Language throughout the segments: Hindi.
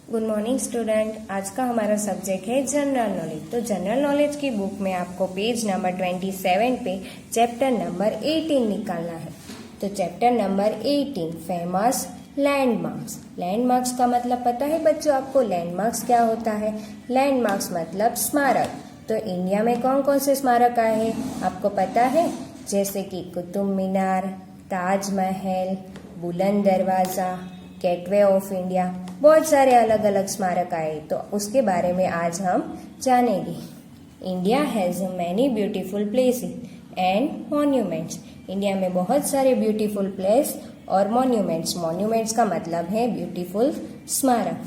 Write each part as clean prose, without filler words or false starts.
Good morning student. आज का हमारा सब्जेक्ट है जनरल नॉलेज। तो जनरल नॉलेज की बुक में आपको पेज नंबर 27 पे चैप्टर नंबर 18 निकालना है। तो chapter number 18 famous landmarks. Landmarks का मतलब पता है बच्चों आपको? लैंडमार्क्स क्या होता है? लैंडमार्क्स मतलब स्मारक। तो इंडिया में कौन कौन से स्मारक आए हैं आपको पता है? जैसे कि कुतुब मीनार, ताजमहल, बुलंद दरवाजा, गेटवे ऑफ इंडिया, बहुत सारे अलग अलग स्मारक आए। तो उसके बारे में आज हम जानेंगे। India has many beautiful places and monuments. India में बहुत सारे ब्यूटीफुल प्लेस और मॉन्यूमेंट्स। मॉन्यूमेंट्स का मतलब है ब्यूटीफुल स्मारक।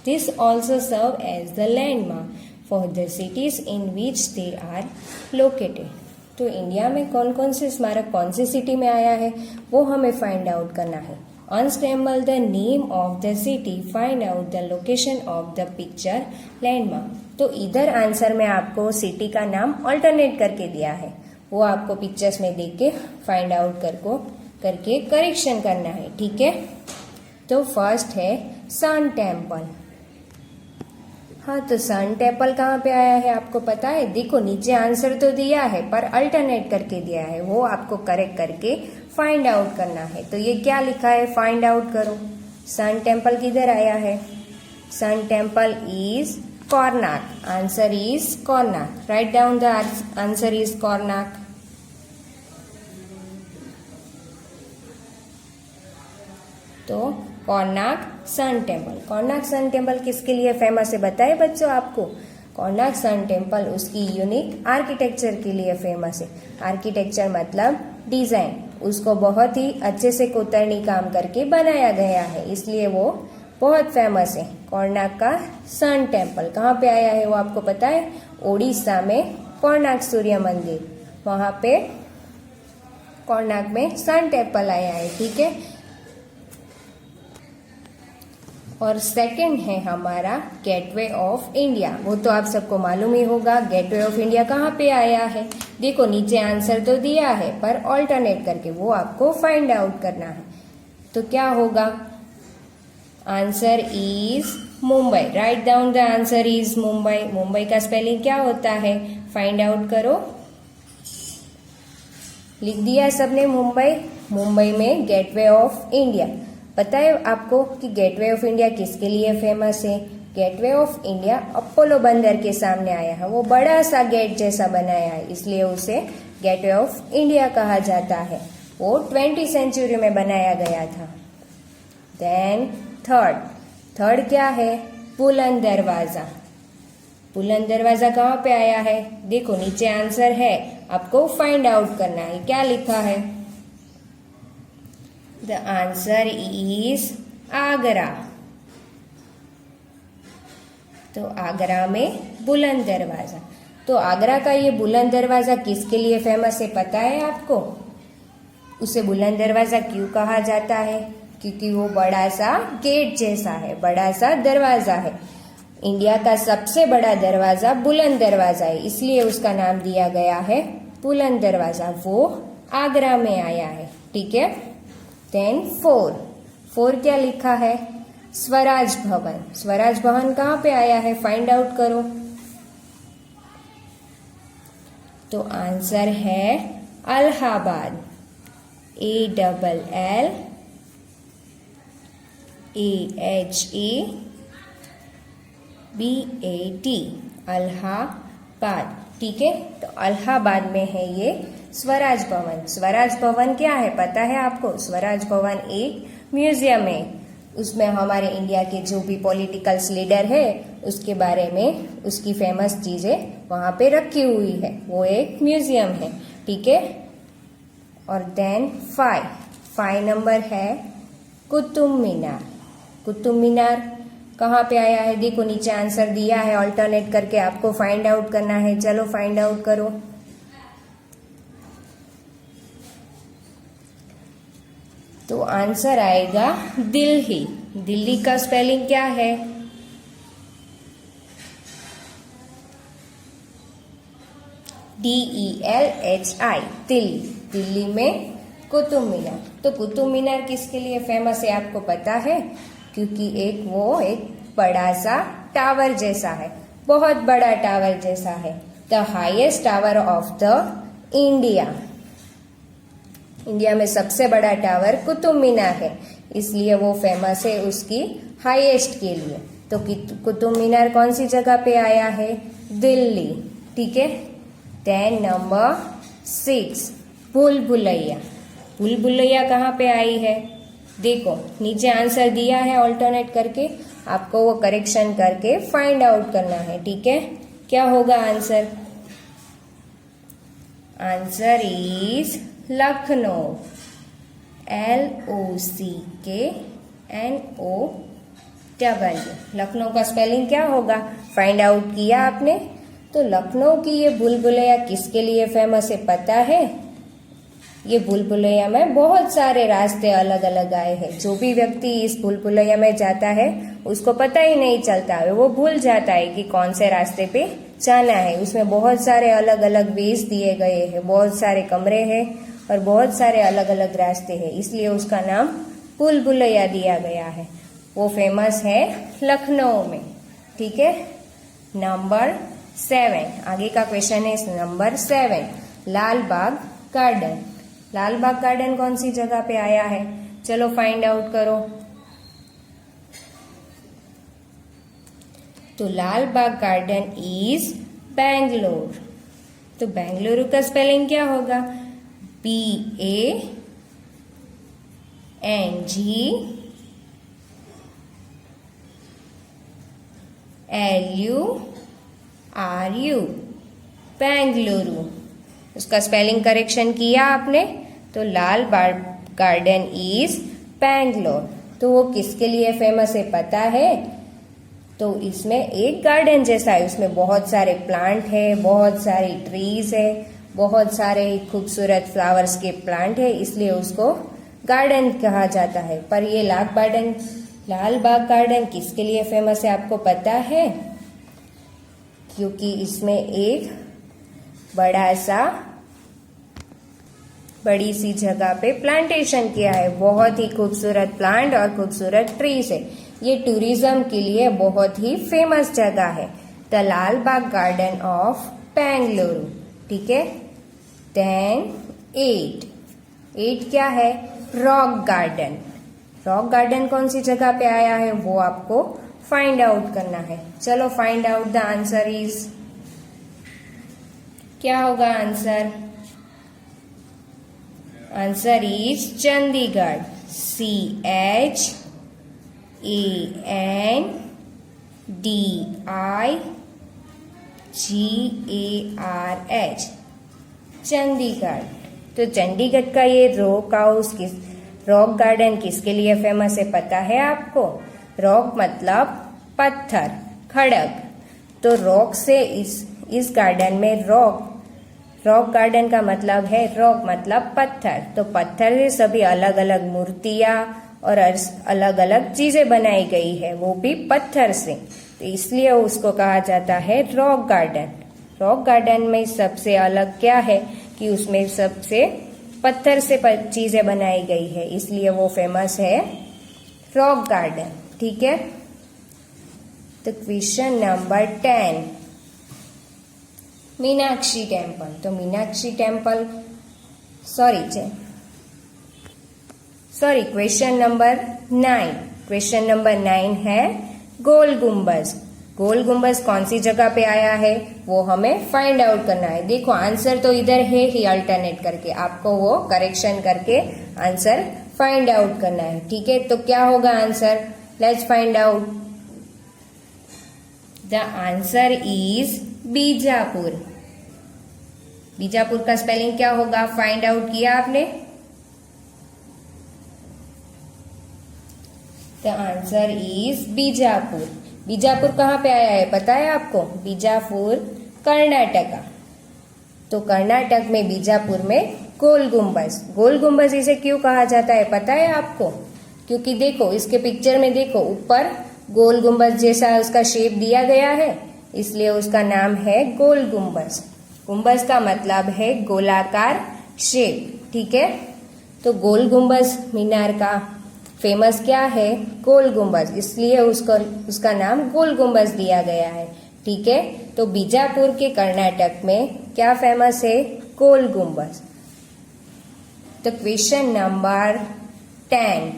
This also serve as the landmark for the cities in which they are located. तो इंडिया में कौन कौन से स्मारक कौन सी सिटी में आया है वो हमें फाइंड आउट करना है। Unscramble the name of the city, find out the location of the picture landmark। तो इधर आंसर में आपको सिटी का नाम ऑल्टरनेट करके दिया है, वो आपको पिक्चर्स में देख के फाइंड आउट करके करेक्शन करना है, ठीक है। तो फर्स्ट है सन टेम्पल। हाँ, तो सन टेम्पल कहाँ पे आया है आपको पता है? देखो नीचे आंसर तो दिया है पर अल्टरनेट करके दिया है, वो आपको करेक्ट करके फाइंड आउट करना है। तो ये क्या लिखा है फाइंड आउट करो। सन टेम्पल किधर आया है? Sun temple is Konark. Answer is Konark. Write down the answer is Konark. तो Konark sun temple. Konark sun temple किसके लिए फेमस है बताए बच्चों आपको? कोणार्क सन टेम्पल उसकी यूनिक आर्किटेक्चर के लिए फेमस है। आर्किटेक्चर मतलब डिजाइन, उसको बहुत ही अच्छे से कोतरनी काम करके बनाया गया है, इसलिए वो बहुत फेमस है। कोणार्क का सन टेम्पल कहाँ पे आया है वो आपको पता है? ओडिशा में कोणार्क सूर्य मंदिर, वहां पे कोणार्क में सन टेम्पल आया है, ठीक है। और सेकंड है हमारा गेटवे ऑफ इंडिया। वो तो आप सबको मालूम ही होगा गेटवे ऑफ इंडिया कहाँ पे आया है। देखो नीचे आंसर तो दिया है पर ऑल्टरनेट करके वो आपको फाइंड आउट करना है। तो क्या होगा? Answer is Mumbai. Right down the answer is Mumbai. Mumbai का स्पेलिंग क्या होता है फाइंड आउट करो। लिख दिया सबने मुंबई। मुंबई में गेटवे ऑफ इंडिया। पता है आपको कि गेटवे ऑफ इंडिया किसके लिए फेमस है? गेटवे ऑफ इंडिया अपोलो बंदर के सामने आया है, वो बड़ा सा गेट जैसा बनाया है, इसलिए उसे गेटवे ऑफ इंडिया कहा जाता है। वो 20वीं सेंचुरी में बनाया गया था। देन थर्ड क्या है? बुलंद दरवाजा। बुलंद दरवाजा कहाँ पे आया है? देखो नीचे आंसर है, आपको फाइंड आउट करना है। क्या लिखा है? The answer is Agra. तो आगरा में बुलंद दरवाजा। तो आगरा का ये बुलंद दरवाजा किसके लिए फेमस है पता है आपको? उसे बुलंद दरवाजा क्यों कहा जाता है? क्योंकि वो बड़ा सा गेट जैसा है, बड़ा सा दरवाजा है। इंडिया का सबसे बड़ा दरवाजा बुलंद दरवाजा है, इसलिए उसका नाम दिया गया है बुलंद दरवाजा। वो आगरा में आया है, ठीक है। देन फोर क्या लिखा है? स्वराज भवन। स्वराज भवन कहाँ पे आया है फाइंड आउट करो। तो आंसर है अलाहाबाद। ALLAHABAD अलाहाबाद, ठीक है। तो अलाहाबाद में है ये स्वराज भवन। स्वराज भवन क्या है पता है आपको? स्वराज भवन एक म्यूजियम है, उसमें हमारे इंडिया के जो भी पॉलिटिकल लीडर है उसके बारे में उसकी फेमस चीजें वहां पे रखी हुई है, वो एक म्यूजियम है, ठीक है। और देन 5 नंबर है कुतुब मीनार। कुतुब मीनार कहाँ पे आया है? देखो नीचे आंसर दिया है, ऑल्टरनेट करके आपको फाइंड आउट करना है। चलो फाइंड आउट करो। तो आंसर आएगा दिल्ली। दिल्ली का स्पेलिंग क्या है? DELHI दिल्ली। दिल्ली में कुतुब मीनार। तो कुतुब मीनार किसके लिए फेमस है आपको पता है? क्योंकि एक बड़ा सा टावर जैसा है, बहुत बड़ा टावर जैसा है। The highest tower of the India, India में सबसे बड़ा टावर कुतुब मीनार है, इसलिए वो फेमस है उसकी हाईएस्ट के लिए। तो कुतुब मीनार कौन सी जगह पे आया है? दिल्ली, ठीक है। देन नंबर 6, भूल भुलैया। भूल भुलैया कहाँ पे आई है? देखो नीचे आंसर दिया है ऑल्टरनेट करके, आपको वो करेक्शन करके फाइंड आउट करना है, ठीक है। क्या होगा answer? Answer is Lucknow, LOCKNOW। Lucknow का स्पेलिंग क्या होगा? फाइंड आउट किया आपने? तो लखनऊ की ये भूल भुलैया किसके लिए फेमस है पता है? ये भूल भुलैया में बहुत सारे रास्ते अलग अलग आए हैं। जो भी व्यक्ति इस भूल भुलैया में जाता है उसको पता ही नहीं चलता है, वो भूल जाता है कि कौन से रास्ते पे जाना है। उसमें बहुत सारे अलग अलग वेज दिए गए हैं, बहुत सारे कमरे हैं और बहुत सारे अलग अलग रास्ते हैं, इसलिए उसका नाम भूल भुलैया दिया गया है। वो फेमस है लखनऊ में, ठीक है। नंबर 7, आगे का क्वेश्चन है नंबर 7, लाल बाग गार्डन। लाल बाग गार्डन कौन सी जगह पे आया है? चलो फाइंड आउट करो। तो लाल बाग गार्डन इज बेंगलोर। तो बेंगलुरु का स्पेलिंग क्या होगा? BANGLURU, बेंगलुरु। उसका स्पेलिंग करेक्शन किया आपने? तो लाल बाग गार्डन इज बेंगलोर। तो वो किसके लिए फेमस है पता है? तो इसमें एक गार्डन जैसा है, उसमें बहुत सारे प्लांट है, बहुत सारी ट्रीज है, बहुत सारे खूबसूरत फ्लावर्स के प्लांट है, इसलिए उसको गार्डन कहा जाता है। पर ये लाल बाग गार्डन किसके लिए फेमस है आपको पता है? क्योंकि इसमें एक बड़ी सी जगह पे प्लांटेशन किया है, बहुत ही खूबसूरत प्लांट और खूबसूरत ट्रीज है। ये टूरिज्म के लिए बहुत ही फेमस जगह है, the Lal Bagh garden of Bengaluru, ठीक है। देन 8 क्या है? Rock garden. रॉक गार्डन कौन सी जगह पे आया है वो आपको फाइंड आउट करना है। चलो find out the answer is, क्या होगा answer? Answer is Chandigarh, CHANDIGARH, Chandigarh. तो चंडीगढ़ का ये रॉक गार्डन किसके लिए फेमस है पता है आपको? रॉक मतलब पत्थर, खड़क। तो रॉक से इस गार्डन में रॉक गार्डन का मतलब है रॉक मतलब पत्थर। तो पत्थर से सभी अलग अलग मूर्तियां और अलग अलग चीजें बनाई गई है, वो भी पत्थर से। तो इसलिए उसको कहा जाता है रॉक गार्डन। रॉक गार्डन में सबसे अलग क्या है कि उसमें सबसे पत्थर से चीजें बनाई गई है, इसलिए वो फेमस है रॉक गार्डन, ठीक है। तो क्वेश्चन नंबर 10, मीनाक्षी टेम्पल। तो Meenakshi temple question number 9। Question number 9 है गोल गुम्बज। गोल गुम्बज कौन सी जगह पे आया है वो हमें फाइंड आउट करना है। देखो आंसर तो इधर है ही अल्टरनेट करके, आपको वो करेक्शन करके आंसर फाइंड आउट करना है, ठीक है। तो क्या होगा answer? Let's find out. The answer is Bijapur. Bijapur का स्पेलिंग क्या होगा? फाइंड आउट किया आपने? The answer is Bijapur. Bijapur कहाँ पे आया है पता है आपको? बीजापुर कर्नाटका। तो कर्नाटक में बीजापुर में गोल गुम्बज इसे क्यों कहा जाता है पता है आपको? क्योंकि देखो इसके पिक्चर में देखो, ऊपर गोल गुम्बज जैसा उसका शेप दिया गया है, इसलिए उसका नाम है गोल गुम्बज। गुम्बज का मतलब है गोलाकार शेप, ठीक है। तो गोल गुम्बज मीनार का फेमस क्या है? गोल गुम्बज, इसलिए उसका नाम गोल गुम्बज दिया गया है। ठीक है, तो बीजापुर के कर्नाटक में क्या फेमस है? गोल गुम्बज। तो क्वेश्चन नंबर 10,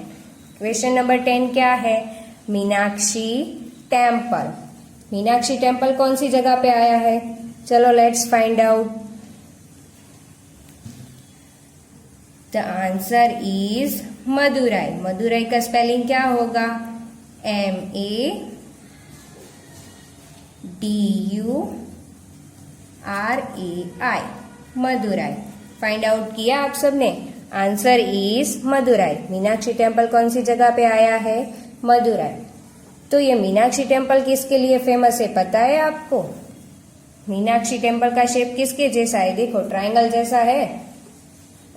क्वेश्चन नंबर 10 क्या है? मीनाक्षी टेम्पल। मीनाक्षी टेम्पल कौन सी जगह पे आया है? चलो let's find out. The answer is Madurai. Madurai का स्पेलिंग क्या होगा? MADURAI, मदुराई। फाइंड आउट किया आप सबने? Answer is Madurai. Meenakshi temple कौन सी जगह पे आया है? मदुराई। तो ये मीनाक्षी टेम्पल किसके लिए फेमस है पता है आपको? मीनाक्षी टेम्पल का शेप किसके जैसा है? देखो ट्रायंगल जैसा है,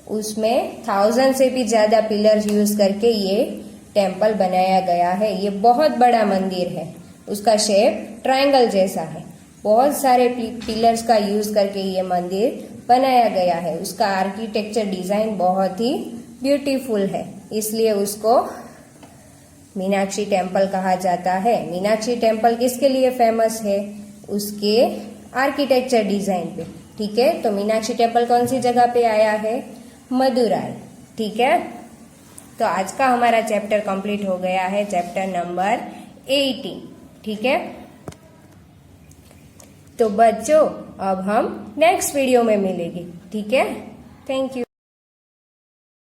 उसमें 1000 से भी ज्यादा पिलर्स यूज करके ये टेम्पल बनाया गया है। ये बहुत बड़ा मंदिर है, उसका शेप ट्रायंगल जैसा है। बहुत सारे पिलर्स का यूज करके ये मंदिर बनाया गया है। उसका आर्किटेक्चर डिजाइन बहुत ही ब्यूटीफुल है, इसलिए उसको मीनाक्षी टेम्पल कहा जाता है। मीनाक्षी टेम्पल किसके लिए फेमस है? उसके आर्किटेक्चर डिजाइन पे। ठीक है, तो मीनाक्षी टेम्पल कौन सी जगह पे आया है? मदुराई। ठीक है, तो आज का हमारा चैप्टर कंप्लीट हो गया है, चैप्टर नंबर 18। ठीक है, तो बच्चों अब हम नेक्स्ट वीडियो में मिलेंगे। ठीक है, थैंक यू।